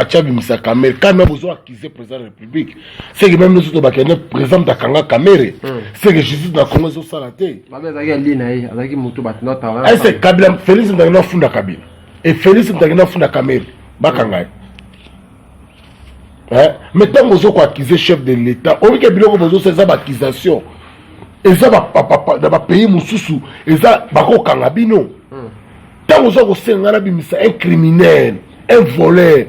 bacha bimisa caméra quand même besoin accuser président de la République c'est que même nous autres bakene président de Kanga caméra c'est que Jésus na Congo zo salaté c'est Kabila Félix ndakina funda Kabila et Félix ndakina funda caméra bakanga mais tant que vous accuser chef de l'État on dit que biloko besoin c'est ça accusation et ça dans ba pays mususu et ça bako kanga bino tant que vous senga bimisa un criminel un voleur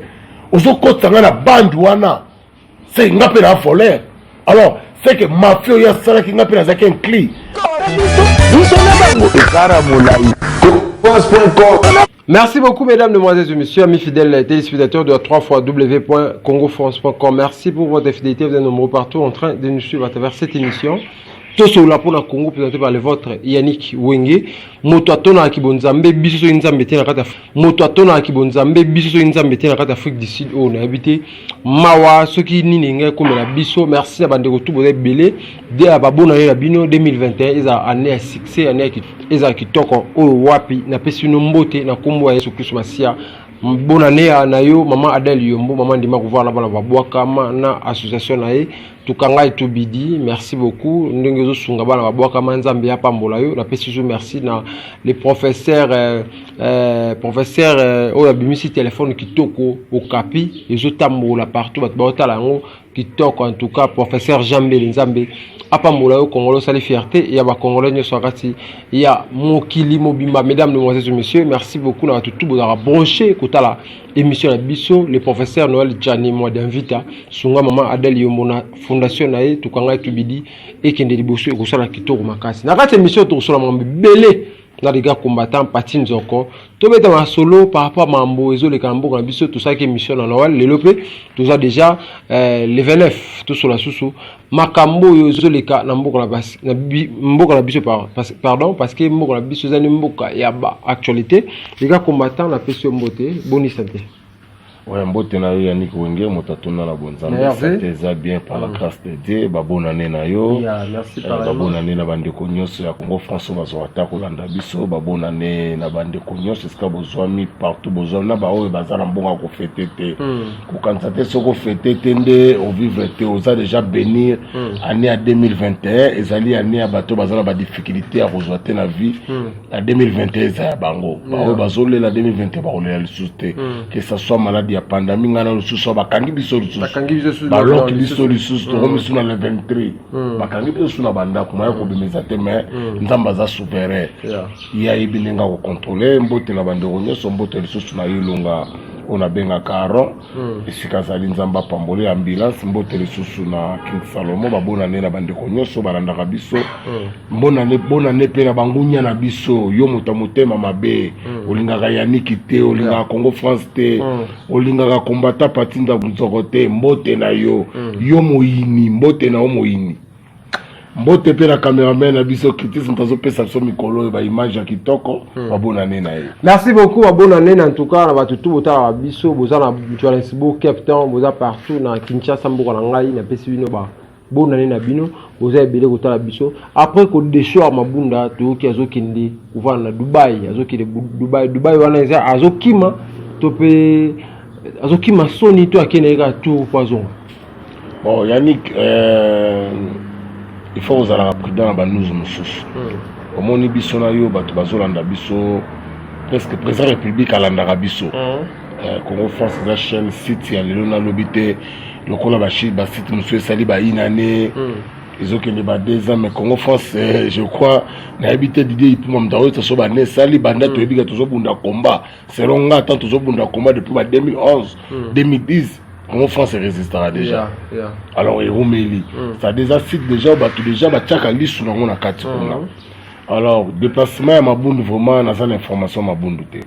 ozo kotanga na bande wana c'est ngape na voleur alors c'est que mafia ya sala ki ngape na zaki un cli Merci beaucoup mesdames, demoiselles et messieurs, amis fidèles téléspectateurs de 3xw.congofrance.com. Merci pour votre fidélité, vous êtes nombreux partout en train de nous suivre à travers cette émission. Tout cela pour la Congo présenté par le vôtre Yannick Wenge. Moto atona ki bonzambe biso nzambe te na kata. Moto atona ki bonzambe biso nzambe te na kata Afrique du Sud on a habité mawa soki nini ngai comme la biso. Merci à bande tout boze belé de ababona na bino 2021 eza année succès année ki eza kitoko o wapi na pesi no mbote na kombo ya Yesu Kristo masia. Bonne année à Nayo, maman Adèle Yombo, maman Dima Kouvoir là-bas, na association Naye, Tukanga et Tubidi, merci beaucoup. Nous Sungaba la Boakama Nzambia Pambolayo, la PCJ merci na les professeurs au Abimisi téléphone qui toko au Capi, les autres tambola partout, Batalango qui toque en tout cas professeur Jambe Nzambe. Apambola au Congolo sali fierté il y a ba Congolais ne soit il y a Mokili Mobimba mesdames demoiselles et messieurs merci beaucoup na tout vous avoir branché kota la émission la biso le professeur Noël Djani moi d'invita sunga maman Adèle Yomona fondation nae tukanga tubidi et kende liboso ko sala kitoko makasi na kati émission to sala mambe belé na les gars combattants patine zoko to beta ma solo par rapport à mambo ezo le kambo na biso tout ça qui émission na Noël le lopé tout ça déjà le 29 tout sur la sousou makambo ezo le ka na mboko na bas na mboko na biso pardon parce que mboko na biso zani mboka ya ba actualité les gars combattants na peso mbote boni santé. Ouais, mbote na yo Yannick Wenge motatuna na bonzambe ça bien par la grâce de Dieu ba bonne année na yo merci par la bonne année na bande konyoso ya Congo France bazwata ko landa biso ba bonne année na bande konyoso ska bozwami partout bozona ba o bazala mbonga ko fêter te ko kantate soko fêter tende au vivre te oza déjà bénir année à 2021 ezali année à bato bazala ba difficulté à rejoindre na vie à 2021 za bango ba o bazole la 2021 ba olela susté que ça soit maladie ya pandémie ngana lususu bakangi biso ba loki biso lususu to misu na le 23 bakangi biso na banda kuma ko bimeza te mais nzamba za souverain ya ibilinga ko contrôler mbote na bande ronyo mbote lususu na yilunga on a benga caron esika zali nzamba pambole ambulance mbote lususu na King Salomo ba bona ne na bande ronyo so balanda ka biso bona ne pe na bangunya na biso yo motama mabe olinga ka Yannick te olinga Congo France te olinga ka combattant patinda nzoko te mbote na yo yo moyini mbote na o moyini mbote pe na cameraman na biso critique ntazo pesa so mikolo ba image ya kitoko ba bonne année na ye. Merci beaucoup ba bonne année en tout cas na ba tout bota biso boza na Johannesburg Cape Town boza partout na Kinshasa mboka na ngai na pesi bino ba bonne année na bino boza ebele kota biso après ko déchoir mabunda to ki azokende kuva na Dubai azokende Dubai wana eza azokima to pe azokima soni to akene ka tout poison. Bon Yannick il faut vous aller prudent dans nous mususu comme on biso na yo bato bazolanda biso presque président république alanda biso Congo France la chaîne site ya lelo na lobité lokola ba site mususu sali ba inane ils ont que les 2 ans mais Congo France je crois na habité d'idée pour m'daro to so ba ne sali banda to ebika to so bunda combat selon nga tant to so bunda combat depuis 2011 2010 Congo France résistera déjà. Alors, il Roumeli. Ça déjà cite déjà, tout déjà, tchaka lisu na ngona kati kuna. Alors, déplacement à Mabundu vraiment na zone information Mabundu te.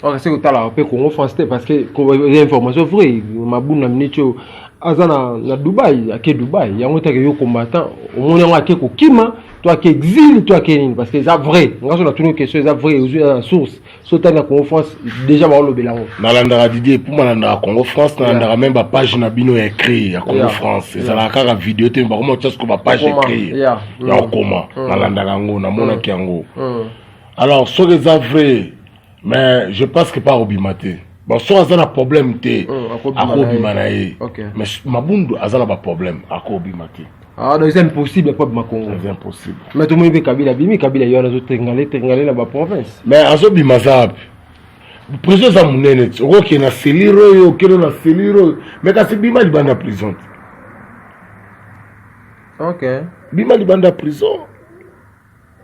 Ok, c'est que tu as la paix Congo France parce que les informations vraies, Mabundu na minicho azana na Dubaï, à Dubaï, il y a un yo combattant, au moins on a que kima, toi qui exil, toi qui est parce que c'est vrai. On a sur la tournée question, c'est vrai, aux sources. Sauter na Congo France déjà ba lo belango. Na landara Didier pour na Congo France, na landara même ba page na bino écrit à Congo France. Ça la kaka vidéo te ba comment tu ko ba page écrit. Ya comment na landara ngo na mona kiango. Alors, ce que c'est vrai, mais je pense que pas Obimate. bon so azana problème te akobima na ye mais Mabundu azana ba problème akobima te. Ah, donc c'est impossible pas de Congo. C'est impossible. Mais tout le monde veut Kabila bimi, Kabila y a les autres tengalé là bas province. Mais azobi mazab. Prison za munene, oko ki na seliro yo, ki na seliro, mais kasi bima di banda prison. OK. Bima di banda prison.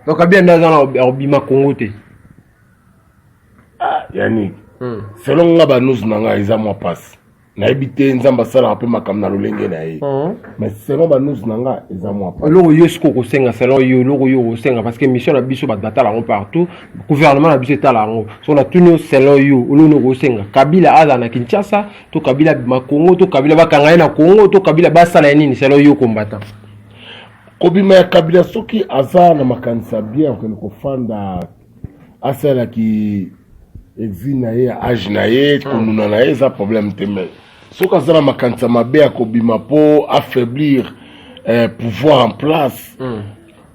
Donc Kabila dans bima Congo te. Ah, yani. Selon nga ba nous nanga eza moi passe. Na ebité nzamba sala un peu makam na lolenge na ye. Mais selon ba nous nanga eza moi passe. Loko yo sko ko senga selon yo loko yo senga parce que mission na biso ba data la partout. Gouvernement na biso tala ngo. So na tuni selon yo lolo ko senga. Kabila aza na Kinshasa, to Kabila ma Congo, to Kabila ba kanga na Congo, to Kabila ba sala nini selon yo combattant. Kobima ya Kabila soki aza na makanisa bien ko fanda asala ki exil na ye âge na ye konuna na ye za problème te mais soki aza na makanisa mabe ya kobima po affaiblir pouvoir en place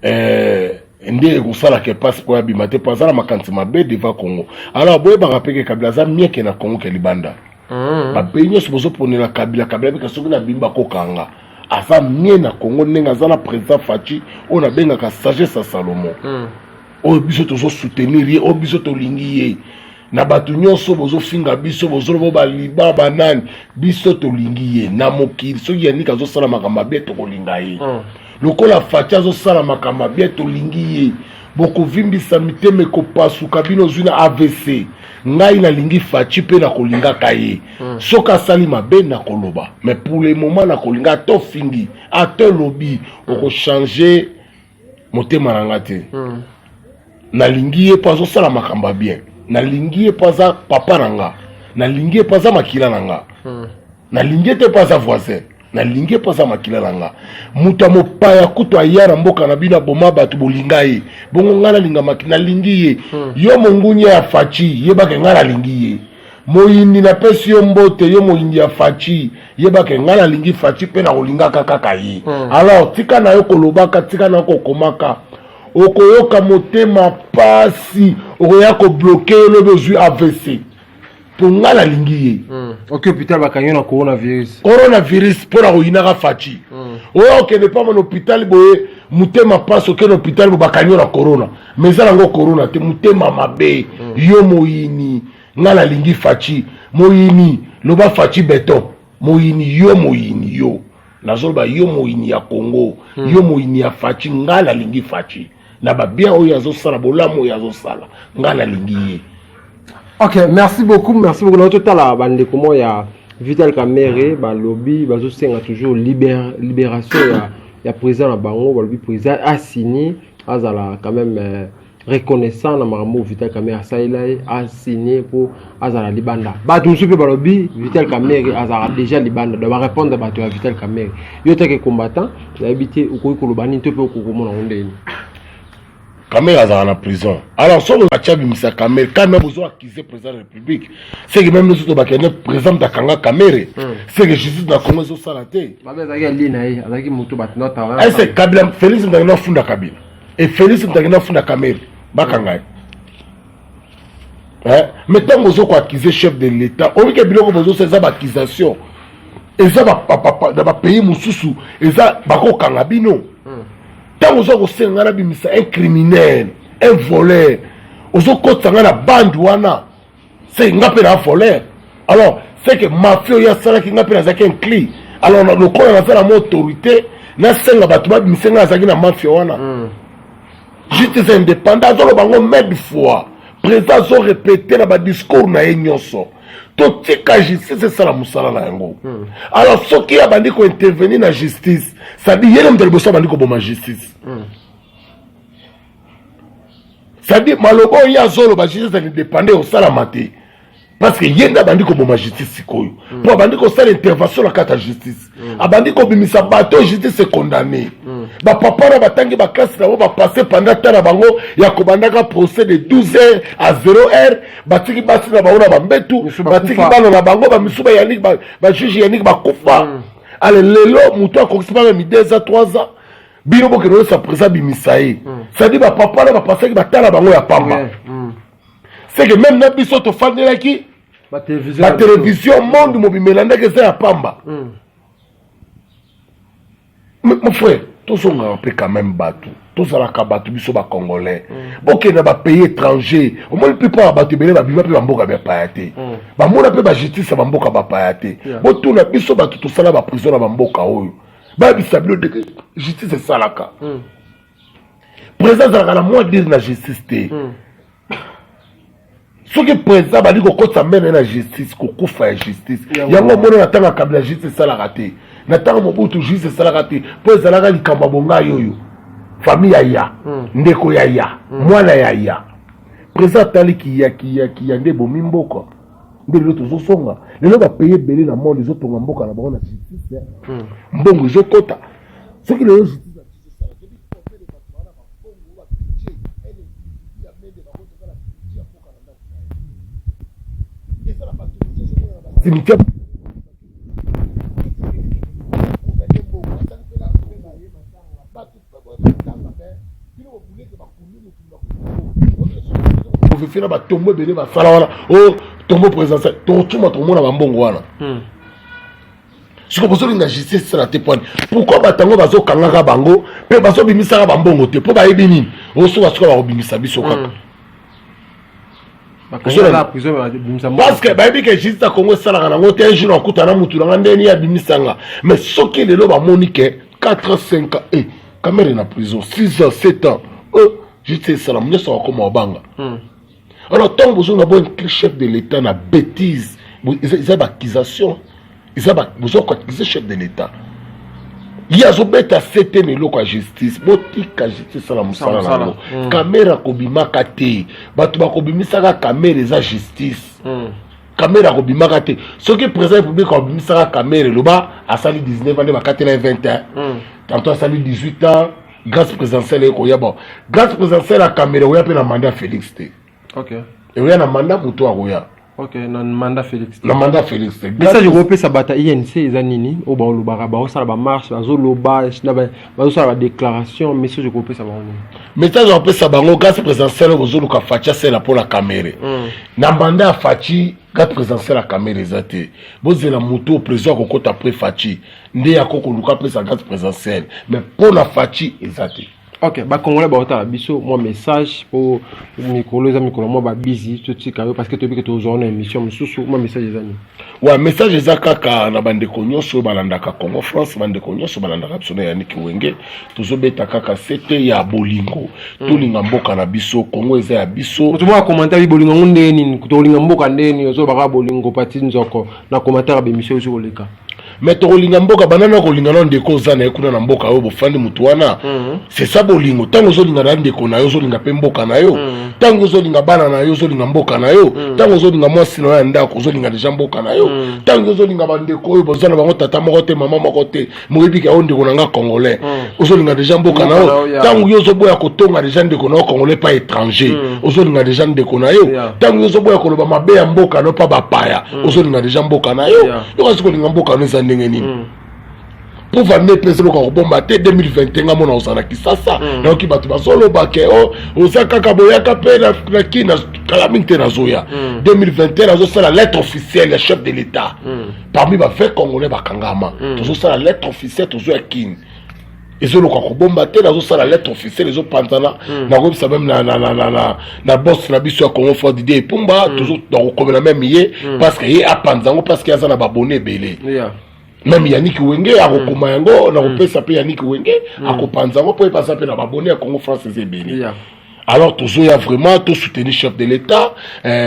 nde ekosalaka epasi po yabima te po aza na makanisa mabe devant Congo. Alors boyebaka mpe ke Kabila aza mieke na Congo ke libanda bapeyi nyonso bozoponela Kabila mpe soki na bimi bakokanga aza mie na Congo ndenge aza na président Faci oyo nabengaka sagesse ya Salomo oyo biso tozosoutenir ye oyo biso tolingi ye na bato nyonso bozofinga biso bozoloba baliba banani biso tolingi ye na mokili soki yaniki azosala makambo mabe tokolinga ye lokola Faci azosala makambo mabe tolingi ye bokovimbisa mitema ekopasuka bino ozwi na AVC ngai nalingi Faci mpe nakolingaka ye soki asali mabe nakoloba mais pour le moment nakolinga ato fingi ato lobi okochange motema nanga te nalingi ye mpo azosala makambo bien nalingi ye mpo aza papa nanga nalingi ye mpo aza makila nanga nalingi ye te mpo aza voisin nalingi ye mpo aza makila nanga moto ya mopaya kutu aya na mboka na bino aboma bato bolinga ye bongo ngai nalinga makila nalingi ye yo mongunya ya Faci yebake ngai nalingi ye moyindi napesi yo mbote yo moyindi ya Faci yebake ngai nalingi Faci mpe nakolingaka kaka ye alors tika na yo kolobaka tika na yo kokomaka okoyoka motema pasi okoya kobloke lobe ozwi AVC po ngai nalingi ye OK hôpital bakanyo na coronavirus mpo na koyinaka Faci oyo okende pa na hôpital boye motema pasi okende hôpital bo bakanyo na corona mais eza nango corona te motema mabe yo moyini ngai nalingi Faci moyini loba Faci beton moyini yo nazoloba yo moyini ya Congo yo moyini ya Faci ngai nalingi Faci na ba bien oyo azosala bolamu oyo azosala ngai nalingi ye. OK, merci beaucoup na totala bande komo ya Vital Kamerhe ba lobby bazosenga toujours libération ya président na bango ba lobby président a signé azala quand même reconnaissant na makambo Vital Kamerhe a signé pour azala libanda bato musupe ba lobby Vital Kamerhe azala déjà libanda doit répondre bato ya Vital Kamerhe yo teke combattant na habité ukoyi kolobani to pe okokomona ondeni Kamerhe azala na prison. Alors, si on a bimisa Kamerhe, quand même besoin d'accuser le président de la République, c'est que même nous sommes le président de Kanga Kamerhe, c'est que justice dans le Congo est salaté. C'est Kabila, Félix Mdagina Funda Kabila. Et Félix Mdagina Funda Kamerhe, Bakanga. Maintenant, nous avons accusé le chef de l'État. On dit que nous avons ces accusations. Et ça, dans le pays, nous avons Kangabino. Tant que vous avez un criminel, un voleur, vous avez un bande, c'est un voleur. Alors, c'est que mafia, il y a un clé. Alors, le corps a fait la autorité, il y a un mafia. Justice indépendante, il y a un maître de foi. Président, ils ont répété dans le discours, tout ce justice, c'est ça la moussala na yango. Alors, ce qui a bandi ko intervenir dans la justice, ça dit yénem de l'bossa bandi ko boma justice. Ça dit malobo ya zolo ba justice indépendant au sala maté. Parce que yenda bandi ko boma justice sikoyo. Pour bandi ko sala intervention la carte justice. Abandi ko bimisa bato justice est condamné. Ba papa na batangi ba classe na ba passer pendant temps bango ya ko bandaka procès de 12h à 0h batiki basi na baona ba mbetu batiki bana na bango ba misuba yanik ba juge yanik ba kufa. Ale lelo muto akokisi ba mi 2 ans 3 ans bino bokeno sa président bimisaye. Ça dit ba papa na ba passer ba tala bango ya pamba. C'est que même na biso to fandelaki ba télévision monde mobimela ndeke ça ya pamba mon frère tous on a appelé quand même Batu tous à la kabatu biso ba congolais ok na ba pays étranger au moins peut pas Batu belé ba biba pe ba mboka ba payaté ba mona pe ba justice ba mboka ba payaté bo tout na biso ba tout ça là ba prison na ba mboka oyo ba bisabilo de justice c'est ça là ka président za la moi dire na justice té ce que président ba dit ko kota mena na justice ko kufa ya justice yango mona na tanga kabla justice ça la raté na tanga mobutu justice ça la raté po za la likamba bonga yoyo famille ya ndeko ya mwana ya président tali ki ya nde bomi mboka nde le tozo songa le ba payer belé na monde les autres mboka na ba na justice mbongo zo kota ce que le justice cimetière faire ba tombo belé ba sala wana oh tombo présidentiel to tuma to mona ba mbongo wana siko bozoli na justice ça la te point pourquoi batango bazo kangaka bango pe bazo bimisa ba mbongo te po ba yebi nini oso ba soka ba bimisa biso kaka parce que bayebi ke justice ya Congo esalaka nango te un jour akutana mutu nanga ndeni ya bimisanga mais soki lelo bamoni ke 4-5 ans kamere na prison 6 ans 7 ans justice esala nyonso akoma obanga alors tant que vous avez un chef de l'État na bêtise ils ont accusation ils ont accusé chef de l'État il y a zobeta c'était melo kwa justice botika justice la musala nango caméra kobimaka te bato bakobimisaka caméra eza justice caméra kobimaka te soki président public kobimisaka caméra loba asali 19 ans bakatela 21 tantôt asali 18 ans grâce présidentielle ekoya bon grâce présidentielle la caméra oya pe na mandat Félix te ok et oya na mandat muto akoya ok na mandat Félix na mandat Félix message européen ça bata INC ezanini o ba lobaka ba osala ba marche bazo loba ba osala ba déclaration message européen ça ba message européen ça bango grâce présidentielle ozo luka facha c'est la pour la caméra na mandat fachi grâce présidentielle la caméra ezate bozela muto président kokota après fachi nde ya koko luka après grâce présidentielle mais pour la fachi ezate. Ok, bah Congolais, bah biso, moi message pour micro moi bah busy tout de parce que tu veux que tu aujourd'hui émission, sous moi message des amis. Ouais, message des akaka na bande konyo so balandaka Congo France bande konyo so balandaka tsona ya Niki Wenge, tozo beta kaka c'était ya bolingo, to linga mboka na biso Congo eza ya biso. Tu vois commentaire bolingo ndeni, to linga mboka ndeni, zo baka bolingo pati nzoko na commentaire ba émission sur le cas. Mais to linga mboka banana ko linga ndeko zana ekuna na mboka yo bofandi mutu wana. C'est ça bolingo tango zo linga ndeko na yo zo linga pe mboka na yo tango zo linga bana na yo zo linga mboka na yo tango zo linga mwasi na ndako zo linga deja mboka na yo tango zo linga bandeko yo bozana bango tata moko te mama moko te moyebi ka ondeko na nga congolais ozo linga deja mboka na yo tango yo zo boya kotonga deja ndeko na yo congolais pas étranger ozo linga deja ndeko na yo tango yo zo boya koloba mabe ya mboka no pa bapaya ozo linga deja mboka na yo yo kasi linga mboka no za ndenge nini pour vendre pèse le corps bomba 2021 mona osana kisasa na ki batu basolo bake osaka kaboyaka pe na kina kalaminte na zoya 2021 azo sala lettre officielle chef de l'état parmi ba fait congolais bakangama tozo sala lettre officielle tozo ya kin ezolo ko bomba te azo sala lettre officielle ezo pantana na ko bisa même na boss na biso ya Congo Fort Didier Pumba tozo donc comme la même yé parce que yé a panzango parce que azana ba bonné belé même Yannick Wenge a recommandé yango na kopesa pe Yannick Wenge a kopanza ngo po pasa pe na babonné à Congo France ezebeli alors toujours ya vraiment tout soutenir chef de l'état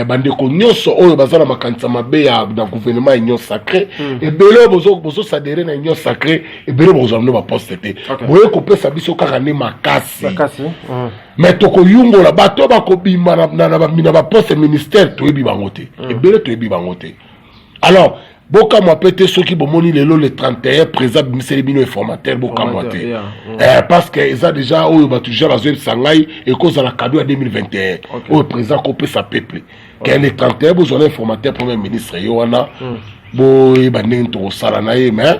bande ko nyonso oyo bazana makanisa mabe ya na gouvernement union sacré et belo bozo s'adhérer na union sacré et belo bozo no ba poste te boye ko pesa biso kaka ne makasi mais to ko yungo la bato ba ko bimba na ba poste ministère to ebi bangote et belo to ebi bangote alors boka moi pété ceux qui bomoni le 31 présent miseli bino informateur boka moi té parce que ils a déjà oyo ba toujours la zone sangai et cause la cadeau à 2021 au présent copé sa peuple qu'un le 31 besoin informateur premier ministre yoana bo e ba nento sala na ye mais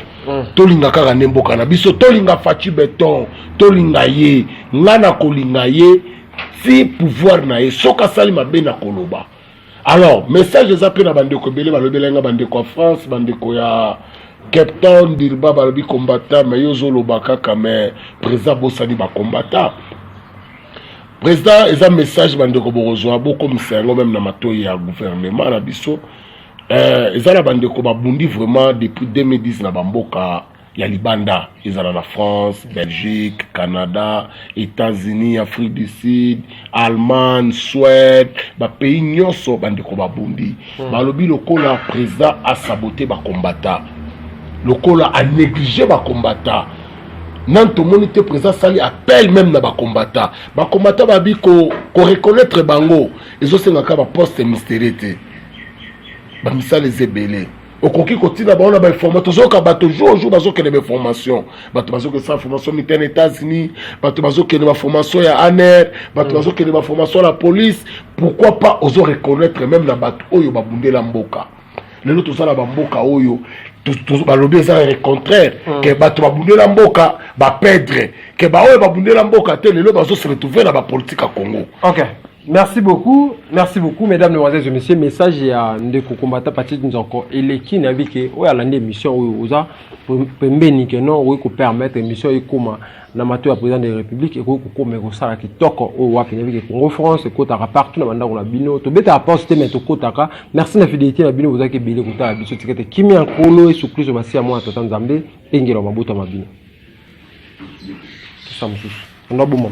tolinga kaka nemboka na biso tolinga fachi beton tolinga ye ngana kolinga ye si pouvoir na ye soka sali mabe na koloba Alors message eza pe na bandeko belé balobelenga bandeko ya France bandeko ya Cape Town dirba balobi combattant mais yo zoloba kaka mais président bosani ba combattant président eza message bandeko borozwa boko misango même na matoyi ya gouvernement na biso eza na bandeko babundi vraiment depuis 2010 na bamboka ya libanda ezala na France, Belgique, Canada, États-Unis, Afrique du Sud, Allemagne, Suède, ba pays nyonso bandeko babundi. Balobi lokola président a saboté ba combattant. Lokola a négligé ba combattant. Nanto monite président sali appel même na ba combattant. Ba combattant ba bi ko reconnaître bango. Ezo sengaka ba poste mystérieux. Ba misala ezebele. Okoki kotina ba on a ba information ka bato jour bazo ke ba formation bato bazo ke sa formation militaire aux États-Unis bato bazo ke ba formation ya ANR bato bazo ke ba formation la police pourquoi pas ozo reconnaître même na bato oyo ba bundela mboka lelo to sala ba mboka oyo to ba lobby ça le contraire que bato ba bundela mboka ba perdre que ba oyo ba bundela mboka te lelo bazo se retrouver na ba politique à Congo. OK. Merci beaucoup, mesdames, mesdemoiselles et messieurs. Message à Ndeko Combattant partie de nous encore. Et les qui n'avaient que, ouais, à l'année émission, où ça, pour que non, oui, qu'on permettre émission et comment, l'amateur président de la République, et qu'on met au salaire qui toque au WAP, et que Congo France, et qu'on a partout, dans le monde, bino, to bête à poster, mais to kotaka. Merci la fidélité, la bino, vous avez que bilé, vous avez biso, ticket, qui met en colo et sous plus, on va s'y à moi, à Tatan Zambé, et ngelo, ma boute à ma bino. C'est ça, monsieur. On a bon moment.